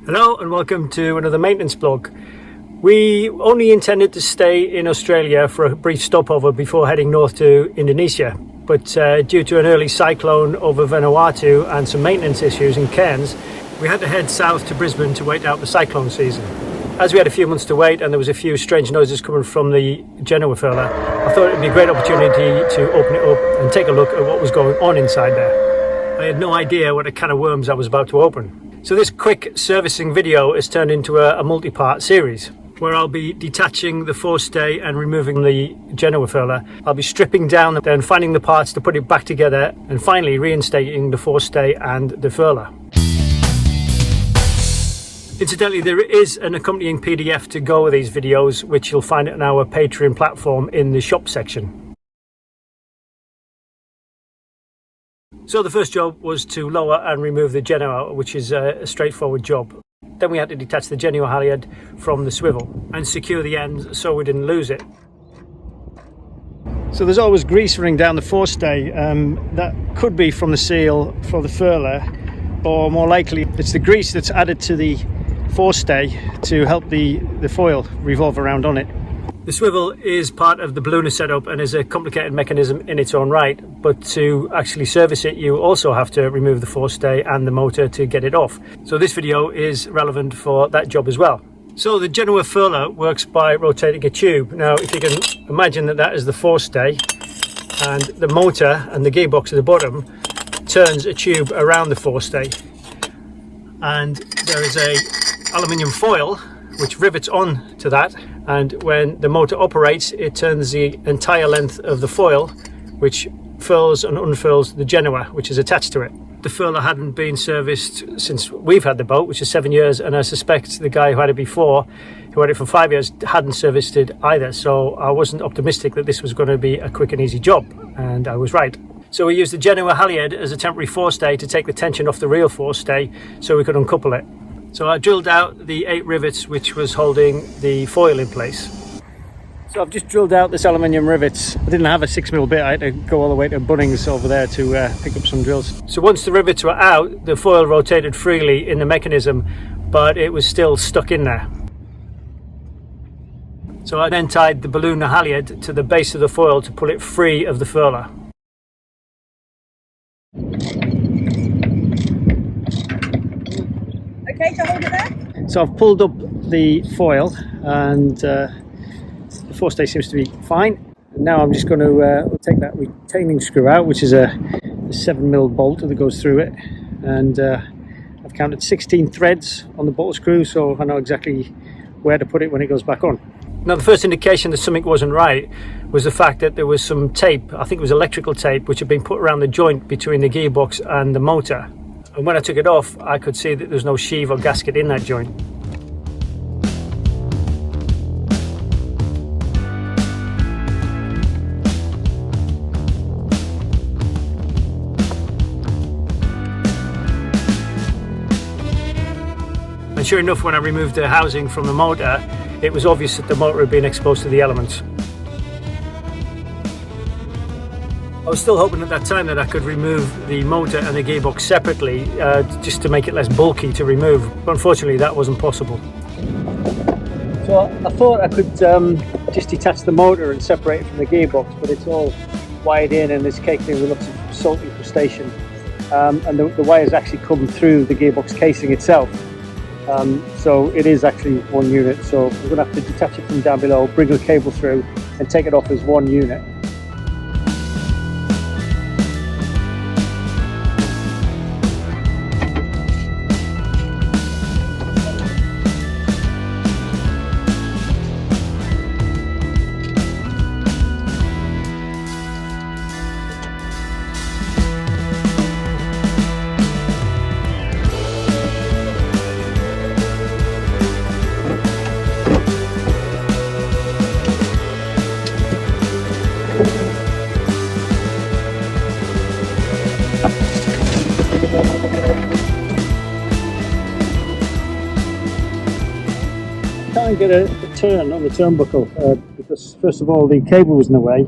Hello and welcome to another maintenance blog. We only intended to stay in Australia for a brief stopover before heading north to Indonesia, but due to an early cyclone over Vanuatu and some maintenance issues in Cairns, we had to head south to Brisbane to wait out the cyclone season. As we had a few months to wait and there was a few strange noises coming from the Genoa Furler, I thought it would be a great opportunity to open it up and take a look at what was going on inside there. I had no idea what a can of worms I was about to open. So this quick servicing video has turned into a multi-part series where I'll be detaching the forestay and removing the Genoa Furler. I'll be stripping down, then finding the parts to put it back together, and finally reinstating the forestay and the furler. Incidentally, there is an accompanying PDF to go with these videos, which you'll find on our Patreon platform in the shop section. So the first job was to lower and remove the Genoa, which is a straightforward job. Then we had to detach the Genoa halyard from the swivel and secure the ends so we didn't lose it. So there's always grease running down the forestay. That could be from the seal for the furler, or more likely it's the grease that's added to the forestay to help the foil revolve around on it. The swivel is part of the ballooner setup and is a complicated mechanism in its own right, but to actually service it you also have to remove the forestay and the motor to get it off. So this video is relevant for that job as well. So the Genoa Furler works by rotating a tube. Now if you can imagine that is the forestay, and the motor and the gearbox at the bottom turns a tube around the forestay, and there is a aluminium foil which rivets on to that, and when the motor operates it turns the entire length of the foil, which furls and unfurls the Genoa which is attached to it. The furler hadn't been serviced since we've had the boat, which is 7 years, and I suspect the guy who had it before, who had it for 5 years, hadn't serviced it either, so I wasn't optimistic that this was going to be a quick and easy job, and I was right. So we used the Genoa halyard as a temporary forestay to take the tension off the real forestay so we could uncouple it. So I drilled out the 8 rivets which was holding the foil in place. So I've just drilled out this aluminium rivets. I didn't have a 6mm bit, I had to go all the way to Bunnings over there to pick up some drills. So once the rivets were out, the foil rotated freely in the mechanism, but it was still stuck in there. So I then tied the ballooner halyard to the base of the foil to pull it free of the furler. Okay to hold it there? So I've pulled up the foil and the forestay seems to be fine. And now I'm just going to take that retaining screw out, which is a 7mm bolt that goes through it. And I've counted 16 threads on the bolt screw, so I know exactly where to put it when it goes back on. Now the first indication that something wasn't right was the fact that there was some tape, I think it was electrical tape, which had been put around the joint between the gearbox and the motor. And when I took it off, I could see that there's no sheave or gasket in that joint. And sure enough, when I removed the housing from the motor, it was obvious that the motor had been exposed to the elements. I was still hoping at that time that I could remove the motor and the gearbox separately, just to make it less bulky to remove, but unfortunately that wasn't possible. So I thought I could just detach the motor and separate it from the gearbox, but it's all wired in and it's caked in with lots of salt incrustation, and the wires actually come through the gearbox casing itself. So it is actually one unit, so we're going to have to detach it from down below, bring the cable through and take it off as one unit. Can't get a turn on the turnbuckle because first of all the cable was in the way,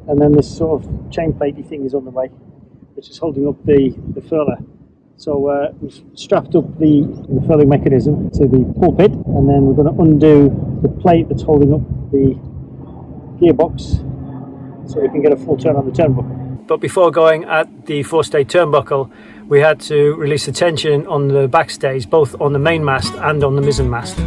and then this sort of chain platey thing is on the way, which is holding up the furler. So we've strapped up the furling mechanism to the pulpit, and then we're going to undo the plate that's holding up the gearbox so we can get a full turn on the turnbuckle. But before going at the forestay turnbuckle, we had to release the tension on the backstays, both on the main mast and on the mizzen mast.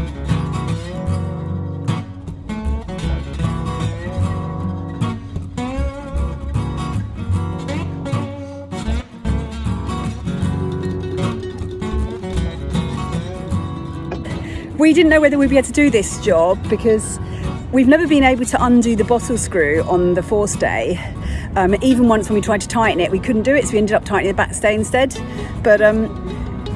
We didn't know whether we'd be able to do this job because we've never been able to undo the bottle screw on the forestay. Even once when we tried to tighten it, we couldn't do it, so we ended up tightening the backstay instead. But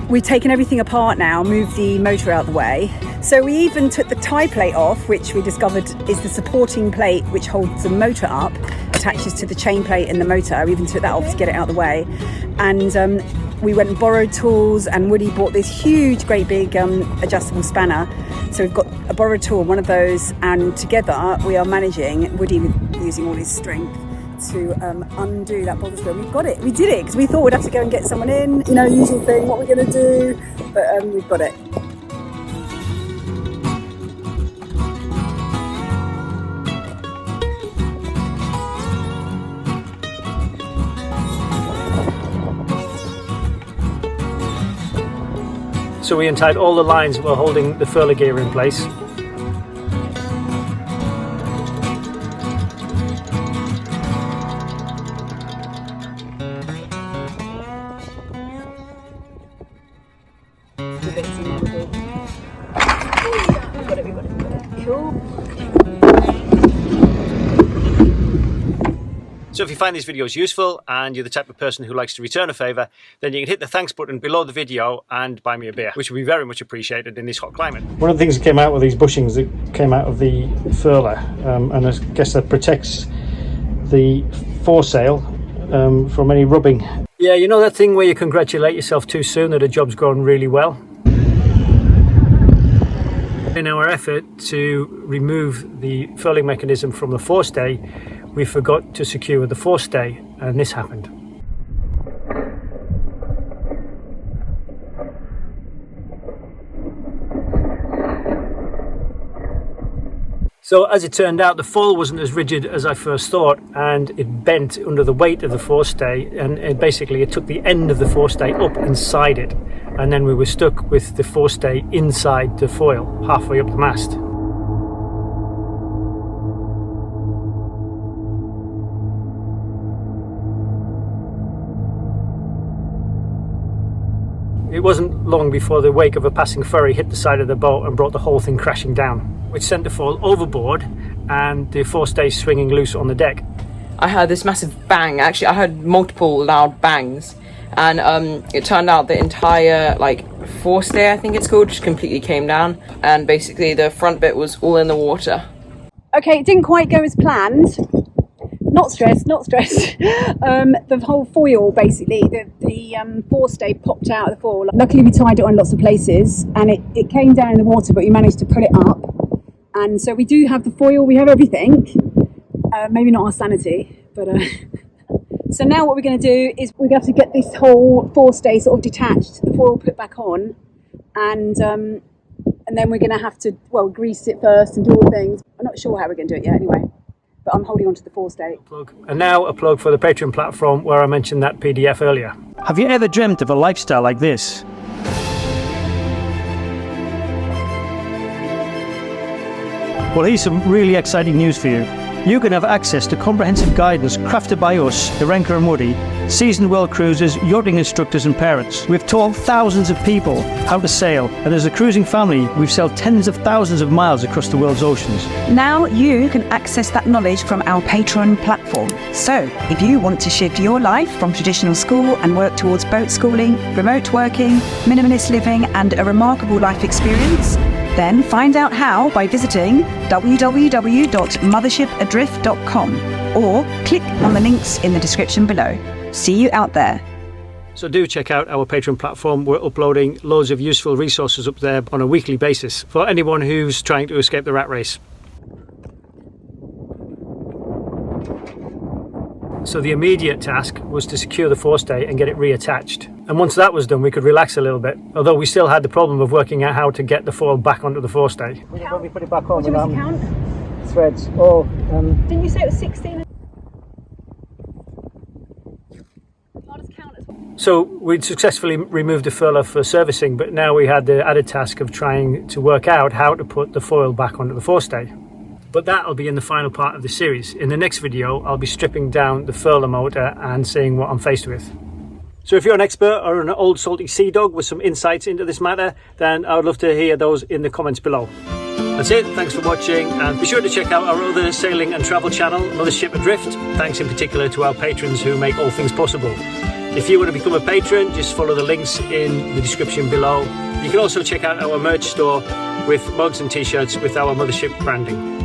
we've taken everything apart now, moved the motor out the way. So we even took the tie plate off, which we discovered is the supporting plate which holds the motor up, attaches to the chain plate in the motor. We even took that off to get it out of the way. And we went and borrowed tools, and Woody bought this huge, great big adjustable spanner. So we've got a borrowed tool, one of those, and together we are managing, Woody using all his strength, to undo that bottle screw. We've got it. We did it because we thought we'd have to go and get someone in, you know, usual thing, what we're going to do, but we've got it. So we untied all the lines while holding the furler gear in place. So if you find these videos useful and you're the type of person who likes to return a favour, then you can hit the thanks button below the video and buy me a beer, which would be very much appreciated in this hot climate. One of the things that came out with these bushings that came out of the furler, and I guess that protects the foresail from any rubbing. Yeah, you know that thing where you congratulate yourself too soon that a job's gone really well? In our effort to remove the furling mechanism from the forestay, we forgot to secure the forestay, and this happened. So as it turned out, the foil wasn't as rigid as I first thought, and it bent under the weight of the forestay, and it took the end of the forestay up inside it, and then we were stuck with the forestay inside the foil, halfway up the mast. It wasn't long before the wake of a passing ferry hit the side of the boat and brought the whole thing crashing down, which sent the foil overboard and the forestay swinging loose on the deck. I heard this massive bang. Actually, I heard multiple loud bangs, and it turned out the entire forestay, I think it's called, just completely came down, and basically the front bit was all in the water. Okay, it didn't quite go as planned. Not stressed. The whole foil, basically, the forestay popped out of the foil. Luckily we tied it on lots of places, and it came down in the water, but we managed to pull it up. And so we do have the foil, we have everything. Maybe not our sanity, but so now what we're going to do is we're going to have to get this whole forestay sort of detached, the foil put back on, and then we're going to have to, grease it first and do all the things. I'm not sure how we're going to do it yet anyway, but I'm holding on to the forestay. And now a plug for the Patreon platform where I mentioned that PDF earlier. Have you ever dreamt of a lifestyle like this? Well, here's some really exciting news for you. You can have access to comprehensive guidance crafted by us, the Renker and Woody, seasoned world cruisers, yachting instructors and parents. We've taught thousands of people how to sail, and as a cruising family, we've sailed tens of thousands of miles across the world's oceans. Now you can access that knowledge from our Patreon platform. So, if you want to shift your life from traditional school and work towards boat schooling, remote working, minimalist living, and a remarkable life experience, then find out how by visiting www.mothershipadrift.com or click on the links in the description below. See you out there. So do check out our Patreon platform. We're uploading loads of useful resources up there on a weekly basis for anyone who's trying to escape the rat race. So the immediate task was to secure the forestay and get it reattached. And once that was done, we could relax a little bit, although we still had the problem of working out how to get the foil back onto the forestay. Count. We put it back on What was the count? threads. Oh, Didn't you say it was 16? So we'd successfully removed the furler for servicing, but now we had the added task of trying to work out how to put the foil back onto the forestay. But that'll be in the final part of the series. In the next video, I'll be stripping down the furler motor and seeing what I'm faced with. So if you're an expert or an old salty sea dog with some insights into this matter, then I would love to hear those in the comments below. That's it, thanks for watching, and be sure to check out our other sailing and travel channel, Mothership Adrift. Thanks in particular to our patrons who make all things possible. If you want to become a patron, just follow the links in the description below. You can also check out our merch store with mugs and t-shirts with our Mothership branding.